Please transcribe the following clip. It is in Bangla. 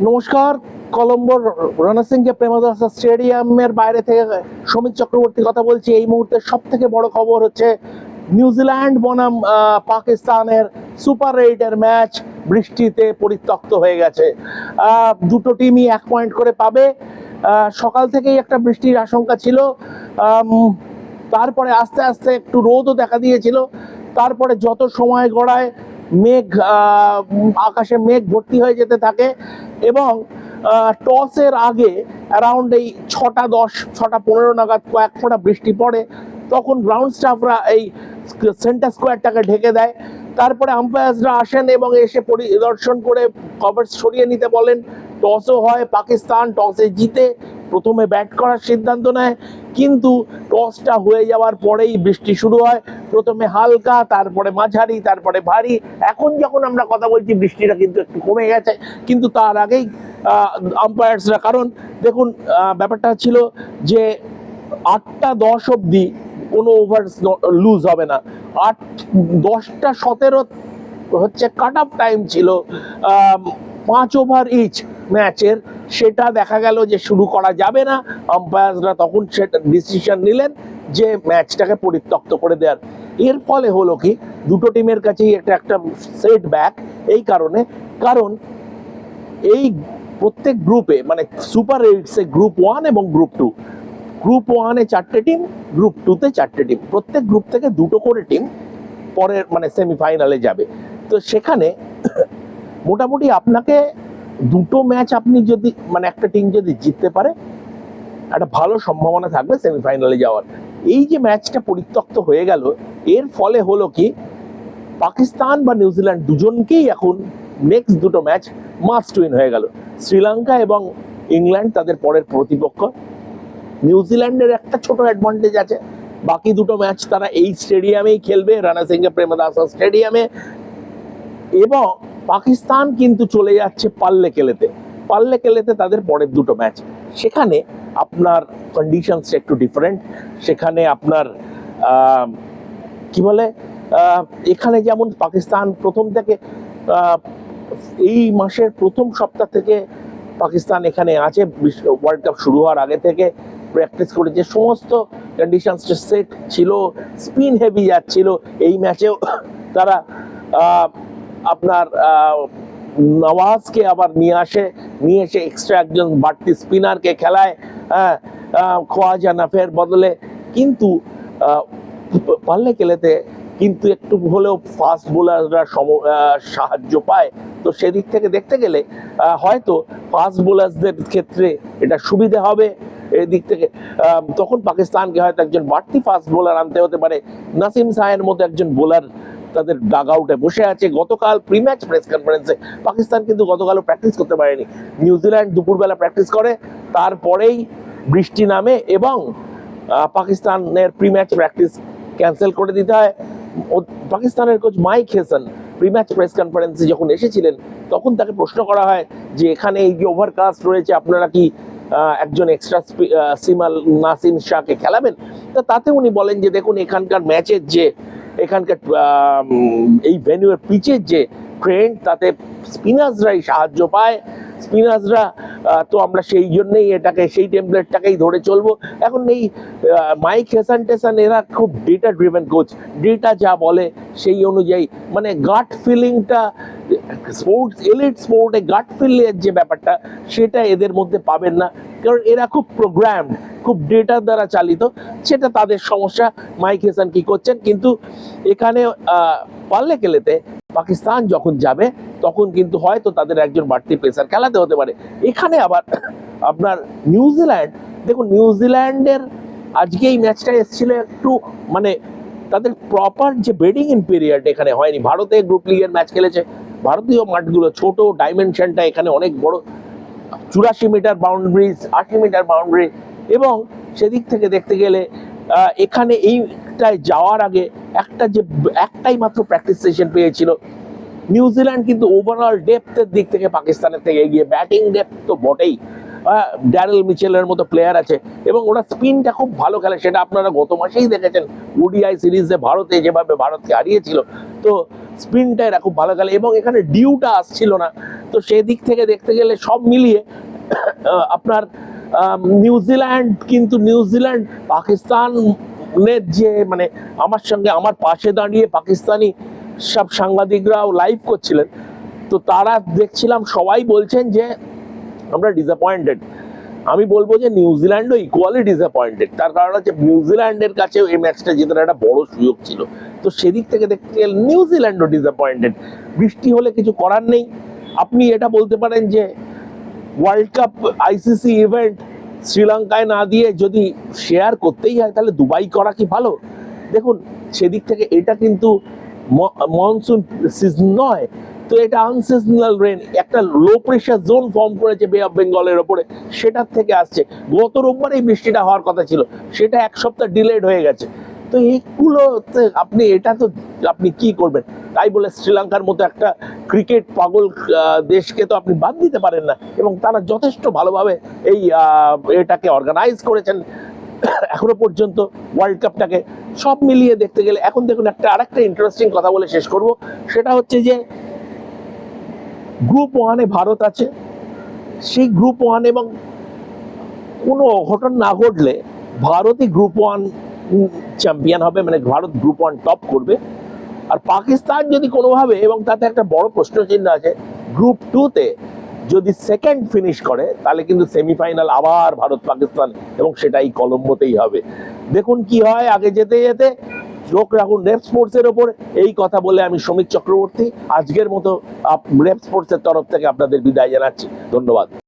নমস্কার। কলম্বোর রণসিংহে প্রেমদাসা স্টেডিয়ামের বাইরে থেকে সমিত চক্রবর্তী কথা বলছি। এই মুহূর্তে সব থেকে বড় খবর হচ্ছে নিউজিল্যান্ড বনাম পাকিস্তানের সুপার 8-এর ম্যাচ বৃষ্টিতে পরিত্যক্ত হয়ে গেছে। দুটো টিমই 1 পয়েন্ট করে পাবে। সকাল থেকেই একটা বৃষ্টির আশঙ্কা ছিল, তারপরে আস্তে আস্তে একটু রোদও দেখা দিয়েছিল। তারপরে যত সময় গড়ায় মেঘ, আকাশে মেঘ ভর্তি হয়ে যেতে থাকে এবং টসের আগে অ্যারাউন্ড এই 6:10 6:15 নাগাদ কয়েক ফোঁটা বৃষ্টি পড়ে। তখন গ্রাউন্ড স্টাফরা এই সেন্টার স্কোয়ারটাকে ঢেকে দেয়। তারপরে আম্পায়ার্সরা আসেন এবং এসে পরিদর্শন করে কভার সরিয়ে নিতে বলেন। টসও হয়, পাকিস্তান টসে জিতে প্রথমে ব্যাট করার সিদ্ধান্ত নেয়, কিন্তু টসটা হয়ে যাওয়ার পরেই বৃষ্টি শুরু হয়। প্রথমে হালকা, তারপরে মাঝারি, তারপরে ভারী। এখন যখন আমরা কথা বলছি বৃষ্টিটা কিন্তু একটু কমে গেছে, কিন্তু তার আগেই আম্পায়ার্সরা, কারণ দেখুন ব্যাপারটা ছিল যে 8টা 10 অব্দি কোনো ওভার লুজ হবে না। 10টা 17 হচ্ছে কাট অফ টাইম ছিল 5 ওভার ইচ ম্যাচের। সেটা দেখা গেল যে শুরু করা যাবে না। আম্পায়াররা তখন সেটা ডিসিশন নিলেন যে ম্যাচটাকে পরিত্যক্ত করে দেওয়ার। এর ফলে হলো কি, দুটো টিমের কাছেই একটা সেট ব্যাক। এই কারণে, কারণ এই প্রত্যেক গ্রুপে মানে সুপার 8-এ গ্রুপ 1 এবং গ্রুপ 2, গ্রুপ 1-এ 4টে টিম, গ্রুপ 2-তে 4টে টিম, প্রত্যেক গ্রুপ থেকে দুটো করে টিম পরের মানে সেমিফাইনালে যাবে। তো সেখানে মোটামুটি আপনাকে দুটো ম্যাচ আপনি যদি মানে একটা টিম যদি জিততে পারে, একটা ভালো সম্ভাবনা থাকবে সেমিফাইনালে যাওয়ার। এই যে ম্যাচটা পরিত্যক্ত হয়ে গেল, এর ফলে হলো কি, পাকিস্তান বা নিউজিল্যান্ড দুজনকেই এখন নেক্সট দুটো ম্যাচ মাস্ট উইন হয়ে গেল। শ্রীলঙ্কা এবং ইংল্যান্ড তাদের পরের প্রতিপক্ষ। নিউজিল্যান্ডের একটা ছোট অ্যাডভান্টেজ আছে, বাকি দুটো ম্যাচ তারা এই স্টেডিয়ামেই খেলবে, রণসিংহে প্রেমদাসা স্টেডিয়ামে। এবং পাকিস্তান কিন্তু চলে যাচ্ছে পাল্লে কেলেতে তাদের পরের দুটো ম্যাচ। সেখানে আপনার কন্ডিশনসটা একটু ডিফারেন্ট। সেখানে আপনার কি বলে, এখানে যেমন পাকিস্তান প্রথম থেকে এই মাসের প্রথম সপ্তাহ থেকে পাকিস্তান এখানে আছে, ওয়ার্ল্ড কাপ শুরু হওয়ার আগে থেকে প্র্যাকটিস করেছে, সমস্ত কন্ডিশনসটা সেট ছিল, স্পিন হেভি যাচ্ছিল। এই ম্যাচেও তারা আপনার নওয়াজকে আবার নিয়ে এসে এক্সট্রা একজন বাড়তি স্পিনারকে খেলায়, খোয়াজা নাফের বদলে। কিন্তু পাল্লে কেলেতে কিন্তু একটু হলেও ফাস্ট বোলাররা সাহায্য পায়। তো সেদিক থেকে দেখতে গেলে হয়তো ফাস্ট বোলারদের ক্ষেত্রে এটা সুবিধা হবে। এদিক থেকে তখন পাকিস্তানকে হয়তো একজন বাড়তি ফাস্ট বোলার আনতে হতে পারে। নাসিম শাহের মতো একজন বোলার তাদের ডাগ আউটে বসে আছে। গতকাল প্রি ম্যাচ প্রেস কনফারেন্সে পাকিস্তান কিন্তু গতকালও প্র্যাকটিস করতে পারেনি। নিউজিল্যান্ড দুপুরবেলা প্র্যাকটিস করে, তারপরেই বৃষ্টি নামে এবং পাকিস্তানের প্রি ম্যাচ প্র্যাকটিস ক্যান্সেল করে দিতে হয়। পাকিস্তানের coach mic Hesson pre match press কনফারেন্সে যখন এসেছিলেন, তখন তাকে প্রশ্ন করা হয় যে এখানে এই যে ওভারকাস্ট রয়েছে, আপনারা কি একজন এক্সট্রা নাসিম শাহকে খেলাবেন? তো তাতে উনি বলেন যে দেখুন, এখানকার ম্যাচের যে এখানকার এই ভেন্যুয়ের পিচের যে ট্রেন্ড, তাতে স্পিনার্সরাই সাহায্য পায়। স্পিনার্সরা তো আমরা সেই জন্যই সেই টেমপ্লেটটাকেই ধরে চলবো। এখন এই মাইক হেসান এরা খুব ডেটা ড্রিভেন কোচ, ডেটা যা বলে সেই অনুযায়ী, মানে গাট ফিলিংটা, স্পোর্টস এলিট স্পোর্টে গাট ফিলের যে ব্যাপারটা, সেটা এদের মধ্যে পাবেন না, কারণ এরা খুব প্রোগ্রামড, খুব ডেটার দ্বারা চালিত। সেটা তাদের সমস্যা। মাইক হেসান কি করছেন, কিন্তু এখানে পাল্লে কেলেতে পাকিস্তান যখন যাবে তখন কিন্তু হয়তো তাদের একজন বাড়তি পেসার খেলাতে হতে পারে। এখানে আবার আপনার নিউজিল্যান্ড, দেখুন নিউজিল্যান্ডের আজকে এই ম্যাচটা এসেছিল একটু মানে তাদের প্রপার যে বেডিং ইন পিরিয়ড এখানে হয়নি। ভারতে গ্রুপ লিগের ম্যাচ খেলেছে, ভারতীয় মাঠগুলো ছোট, ডাইমেনশনটা এখানে অনেক বড়, 84 মিটার বাউন্ডারিজ, 80 মিটার বাউন্ডারি। এবং সেদিক থেকে দেখতে গেলে এখানে এইটায় যাওয়ার আগে একটাই মাত্র প্র্যাকটিস সেশন পেয়েছিল নিউজিল্যান্ড, কিন্তু ওভারঅল ডেপথের দিক থেকে পাকিস্তানের থেকে এগিয়ে। ব্যাটিং ডেপথ তো বটেই, ড্যারেল মিচেলের মতো প্লেয়ার আছে এবং ওরা স্পিনটা খুব ভালো খেলে। সেটা আপনারা গত মাসেই দেখেছেন ওডিআই সিরিজে ভারতে যেভাবে ভারতকে হারিয়েছিল। তো স্পিনটা এরা খুব ভালো খেলে এবং এখানে ডিউটা আসছিল না। তো সেদিক থেকে দেখতে গেলে সব মিলিয়ে আপনার নিউজিল্যান্ড পাকিস্তানের যে মানে আমার পাশে দাঁড়িয়ে পাকিস্তানি সব সাংবাদিকরাও লাইভ করছিলেন, তো তারা দেখছিলাম সবাই বলছেন যে আমরা ডিসঅ্যাপয়েন্টেড। আমি বলবো যে নিউজিল্যান্ডও ইকুয়ালি ডিসঅ্যাপয়েন্টেড। তার কারণ হচ্ছে নিউজিল্যান্ডের কাছেও এই ম্যাচটা জেতার একটা বড় সুযোগ ছিল। তো সেদিক থেকে দেখতে গেলে নিউজিল্যান্ডও ডিসঅ্যাপয়েন্টেড। বৃষ্টি হলে কিছু করার নেই। আপনি এটা বলতে পারেন যে ওয়ার্ল্ড কাপ আইসিসি ইভেন্ট শ্রীলঙ্কায় না দিয়ে যদি শেয়ার করতেই হয় তাহলে দুবাই করা কি ভালো? দেখুন সেদিক থেকে এটা কিন্তু মনসুন সিজন নয়, তো এটা আনসিজনাল রেন, একটা লো প্রেশার জোন ফর্ম করেছে বে অফ বেঙ্গলের ওপরে, সেটার থেকে আসছে। গত রোববার এই বৃষ্টিটা হওয়ার কথা ছিল, সেটা এক সপ্তাহ ডিলেড হয়ে গেছে। তো এইগুলোতে আপনি কি করবেন? তাই বলে শ্রীলঙ্কার মতো একটা ক্রিকেট পাগল দেশকে তো আপনি বাদ দিতে পারেন না, এবং তারা যথেষ্ট ভালোভাবে এই এটাকে অর্গানাইজ করেছেন এখনো পর্যন্ত ওয়ার্ল্ড কাপটাকে। সব মিলিয়ে দেখতে গেলে এখন দেখুন আরেকটা ইন্টারেস্টিং কথা বলে শেষ করব, সেটা হচ্ছে যে গ্রুপ ওয়ানে ভারত আছে। সেই গ্রুপ ওয়ান এবং কোনো অঘটন না ঘটলে ভারতই গ্রুপ ওয়ান চ্যাম্পিয়ন হবে, মানে ভারত গ্রুপ ওয়ান টপ করবে। আর পাকিস্তান যদি কোনোভাবে, এবং তাতে একটা বড় প্রশ্ন চিহ্ন আছে, গ্রুপ টুতে যদি সেকেন্ড ফিনিশ করে তাহলে কিন্তু সেমিফাইনাল আবার ভারত পাকিস্তান, এবং সেটাই কলম্বোতেই হবে। দেখুন কি হয় আগে যেতে যেতে। চোখ রাখুন রেপ স্পোর্টসের ওপর। এই কথা বলে আমি সমীর চক্রবর্তী আজকের মতো রেপ স্পোর্টসের তরফ থেকে আপনাদের বিদায় জানাচ্ছি। ধন্যবাদ।